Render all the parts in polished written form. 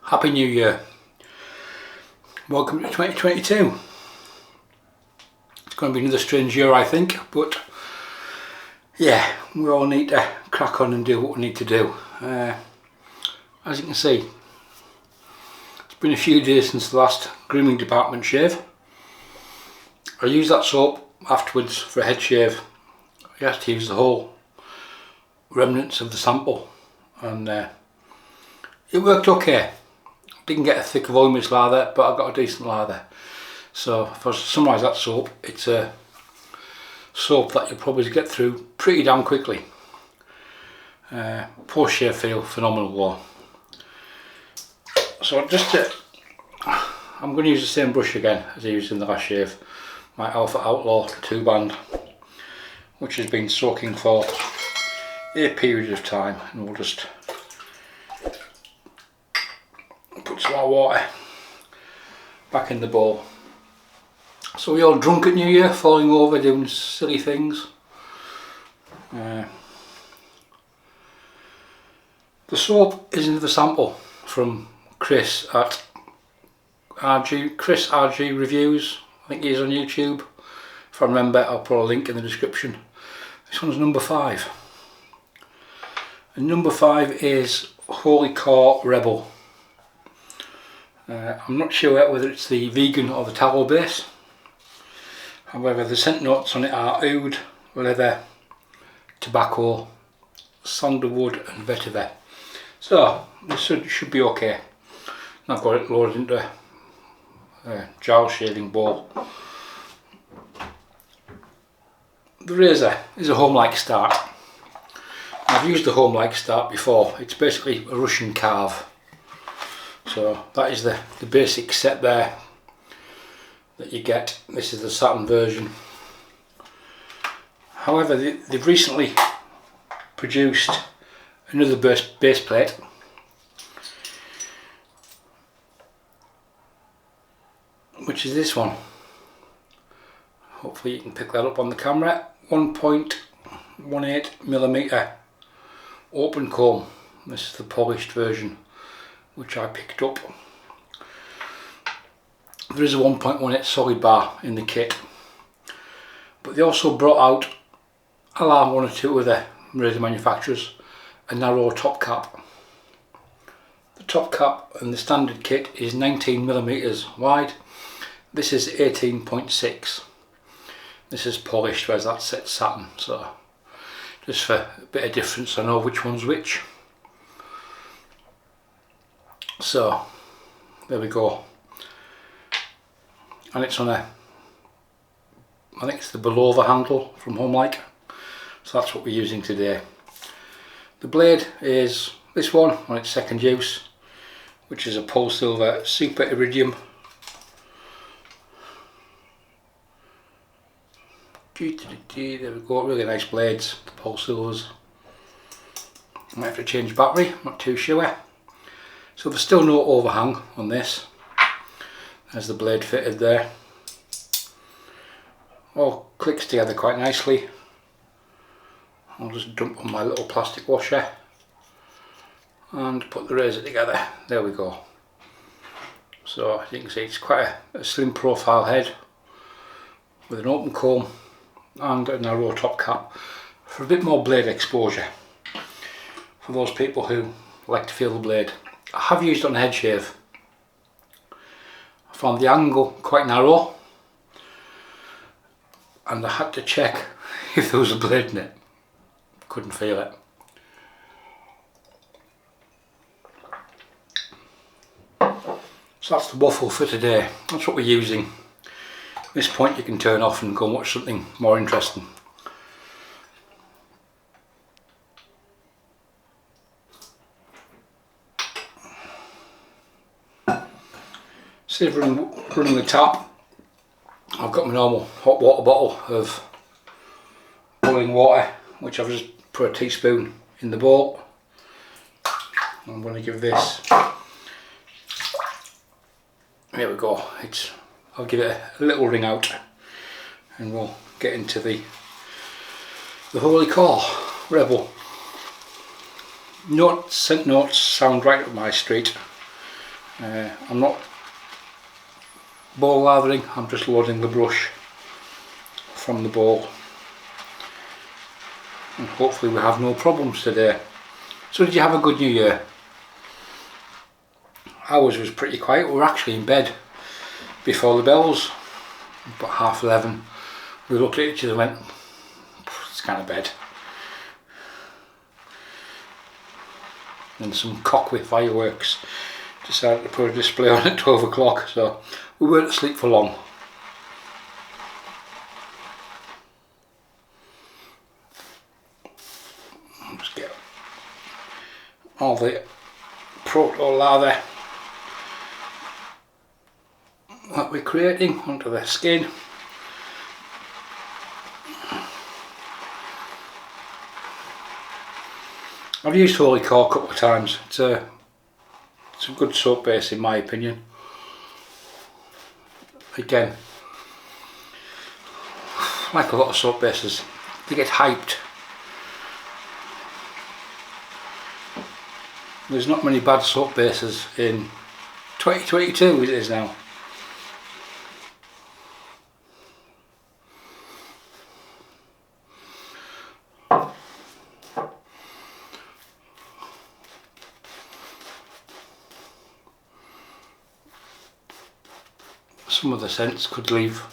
Happy New Year. Welcome to 2022. It's going to be another strange year, I think, but yeah, we all need to crack on and do what we need to do. As you can see, it's been a few days since the last grooming department shave. I used that soap afterwards for a head shave. I had to use the whole remnants of the sample, and it worked okay. Didn't get a thick voluminous lather, but I got a decent lather. So if I was to summarise that soap, it's a soap that you'll probably get through pretty damn quickly. Post shave feel phenomenal though. So I'm going to use the same brush again as I used in the last shave. My Outlaw 2-band, which has been soaking for a period of time, and we'll just put some more water back in the bowl. So we all drunk at New Year, falling over, doing silly things. The soap is another sample from Chris at Chris RG Reviews. I think he's on YouTube. If I remember, I'll put a link in the description. This one's number 5. And number 5 is Kaw Rebelle. I'm not sure whether it's the vegan or the tallow base. However, the scent notes on it are oud, leather, tobacco, sandalwood and vetiver. So this should be okay. I've got it loaded into a Giles shaving bowl. The razor is a Homelike start. I've used the Homelike start before. It's basically a Russian carve. So that is the basic set there that you get. This is the satin version. However, they've recently produced another base plate, which is this one. Hopefully you can pick that up on the camera. 1.18mm open comb. This is the polished version, which I picked up. There is a 1.18 solid bar in the kit, but they also brought out, along one or two other razor manufacturers, a narrow top cap. The top cap in the standard kit is 19mm wide. This is 18.6. This is polished, whereas that's set satin. So just for a bit of difference, I know which one's which. So there we go, and it's on I think it's the Polsilver handle from Homelike, so that's what we're using today. The blade is this one on its second use, which is a Polsilver Super Iridium. There we go, really nice blades, the Polsilvers. Might have to change battery, not too sure. So there's still no overhang on this. There's the blade fitted there. All clicks together quite nicely. I'll just dump on my little plastic washer and put the razor together. There we go. So as you can see, it's quite a slim profile head with an open comb and a narrow top cap for a bit more blade exposure for those people who like to feel the blade. I have used it on a head shave. I found the angle quite narrow, and I had to check if there was a blade in it. Couldn't feel it. So that's the waffle for today. That's what we're using. At this point you can turn off and go and watch something more interesting. Instead of running the tap, I've got my normal hot water bottle of boiling water, which I've just put a teaspoon in the bowl. I'm going to give this, there we go, I'll give it a little ring out and we'll get into the Kaw Rebelle. Scent notes sound right up my street. I'm not bowl lathering, I'm just loading the brush from the bowl, and hopefully we have no problems today. So did you have a good New Year? Ours was pretty quiet. We were actually in bed before the bells, about 11:30. We looked at each other and went, it's kind of bed. And some cock with fireworks decided to put a display on at 12 o'clock, so we weren't asleep for long. Just get all the proto lather that we're creating onto the skin. I've used Holy Core a couple of times. It's a good soap base in my opinion. Again, like a lot of soap bases, they get hyped. There's not many bad soap bases in 2022 it is now. Some of the scents could leave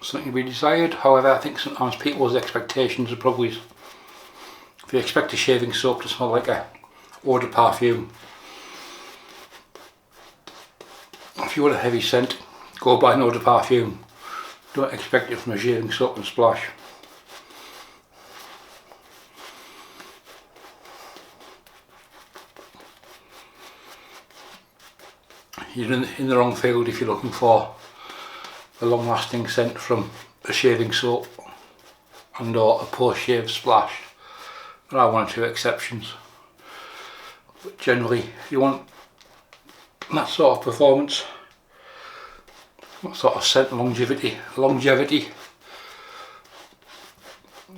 something to be desired. However, I think sometimes people's expectations are probably, if you expect a shaving soap to smell like a eau de parfum, if you want a heavy scent, go buy an eau de parfum. Don't expect it from a shaving soap and splash. You're in the wrong field if you're looking for a long lasting scent from a shaving soap and or a post shave splash. There are one or two exceptions, but generally if you want that sort of performance, that sort of scent longevity,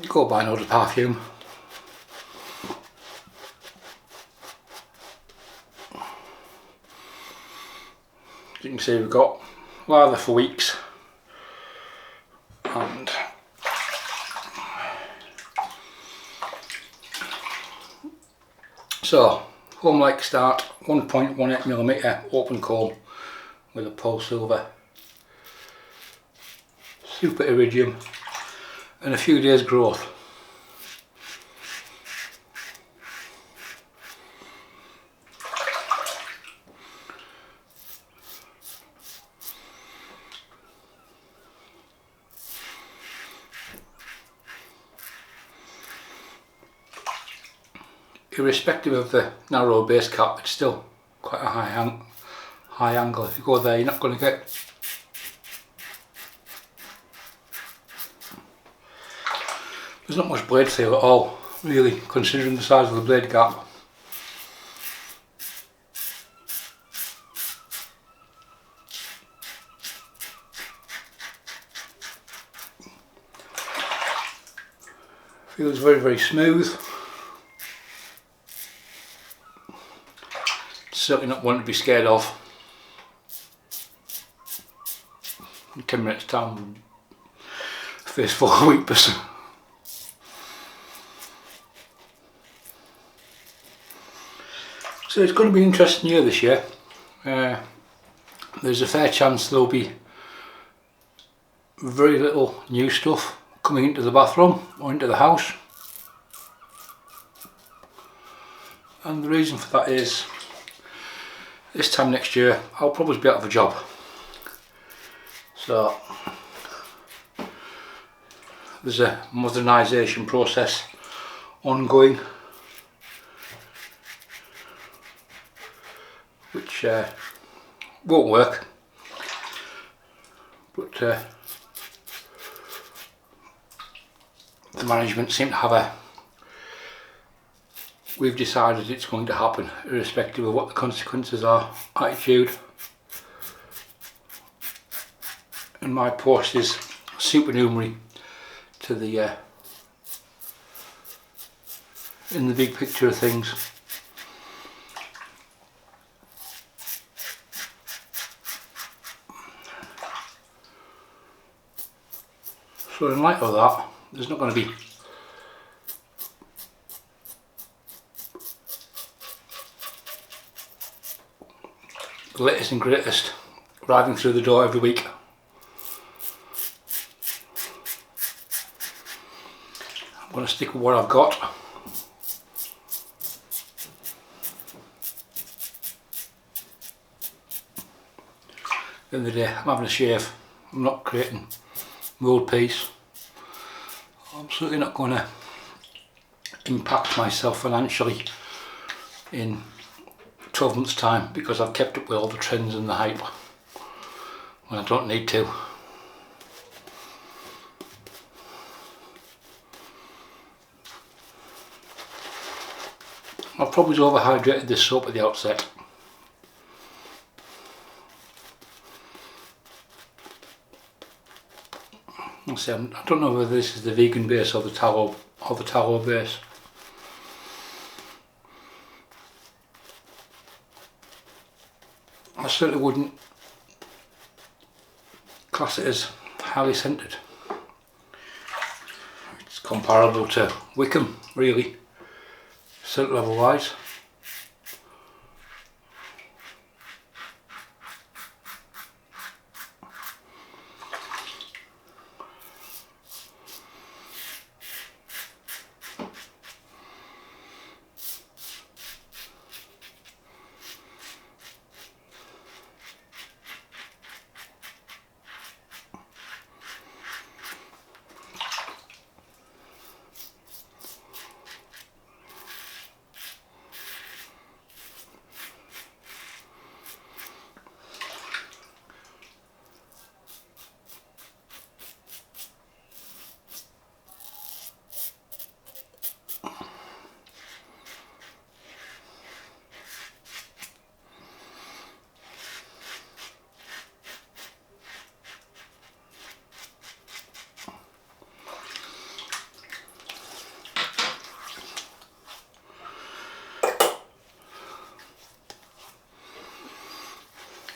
go buy an eau de parfum. As you can see, we've got lather for weeks, and so Homelike start 1.18mm open comb with a Polsilver, super Iridium, and a few days growth. Irrespective of the narrow base cap, it's still quite a high angle. If you go there, you're not going to get there's not much blade feel at all, really, considering the size of the blade gap. Feels very, very smooth. Certainly not one to be scared of. In 10 minutes time, face full of weakness. So it's going to be an interesting year this year. There's a fair chance there'll be very little new stuff coming into the bathroom or into the house. And the reason for that is, this time next year I'll probably be out of a job, so there's a modernisation process ongoing which won't work, but the management seem to have we've decided it's going to happen irrespective of what the consequences are attitude. And my post is supernumerary to the in the big picture of things. So in light of that, there's not going to be the latest and greatest arriving through the door every week. I'm going to stick with what I've got. At the end of the day, I'm having a shave. I'm not creating world peace. I'm certainly not going to impact myself financially in 12 months time because I've kept up with all the trends and the hype when I don't need to. I've probably overhydrated this soap at the outset. I don't know whether this is the vegan base or the tallow base. I certainly wouldn't class it as highly scented. It's comparable to Wickham, really, scent level wise.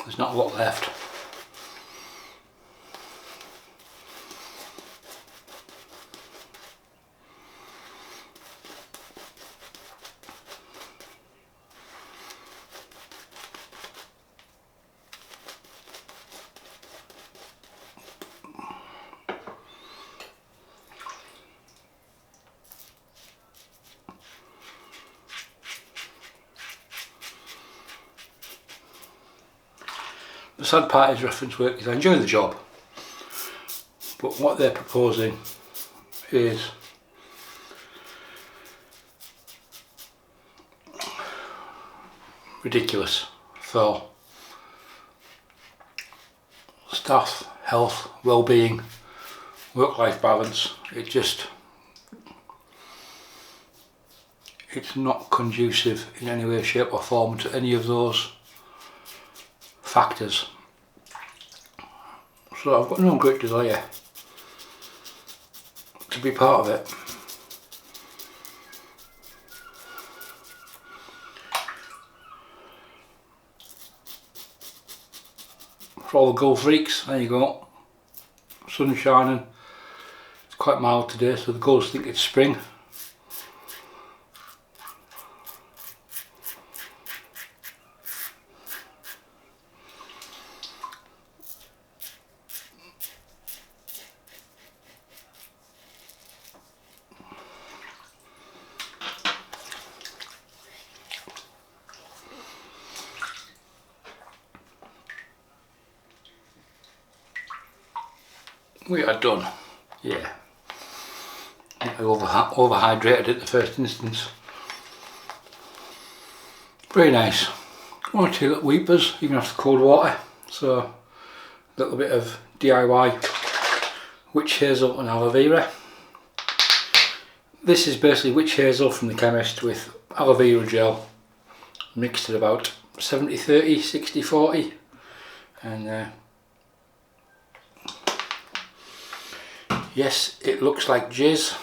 There's not a lot left. The sad part is reference work is I enjoy the job, but what they're proposing is ridiculous for staff, health, well-being, work-life balance. It's not conducive in any way, shape or form to any of those factors. So I've got no great desire to be part of it. For all the gold freaks, there you go. Sun shining. It's quite mild today, so the gulls think it's spring. We are done. Yeah. I overhydrated it the first instance. Very nice. One or two little weepers, even after cold water. So a little bit of DIY witch hazel and aloe vera. This is basically witch hazel from the chemist with aloe vera gel mixed at about 70-30, 60-40, and yes, it looks like jizz.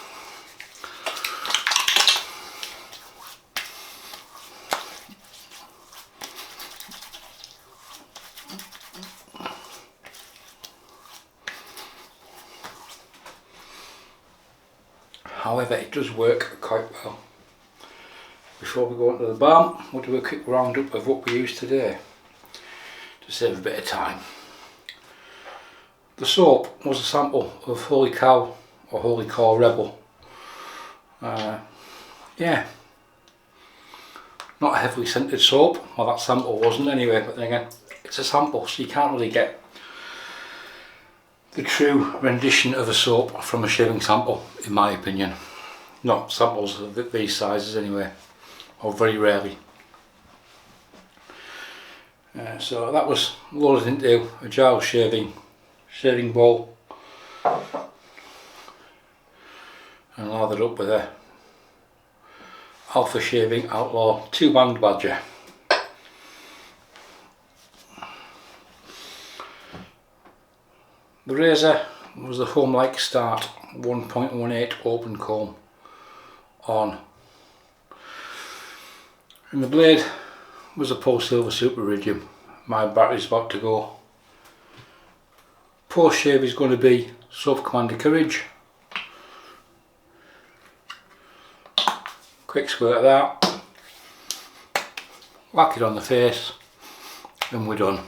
However, it does work quite well. Before we go into the balm, we'll do a quick roundup of what we used today to save a bit of time. The soap was a sample of Holy Kaw or Holy Kaw Rebelle. Yeah, not a heavily scented soap. Well, that sample wasn't anyway, but then again, it's a sample, so you can't really get the true rendition of a soap from a shaving sample, in my opinion. Not samples of these sizes anyway, or very rarely. So that was loaded into a Giles shaving bowl and lathered up with a Alpha Shaving Outlaw 2-band badger. The razor was the Homelike Start 1.18 open comb on, and the blade was a Polsilver Super Iridium. My battery's about to go. Post shave is going to be Soap Commander Courage. Quick squirt of that, whack it on the face, and we're done.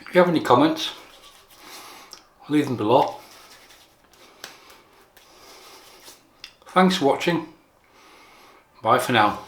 If you have any comments, leave them below. Thanks for watching. Bye for now.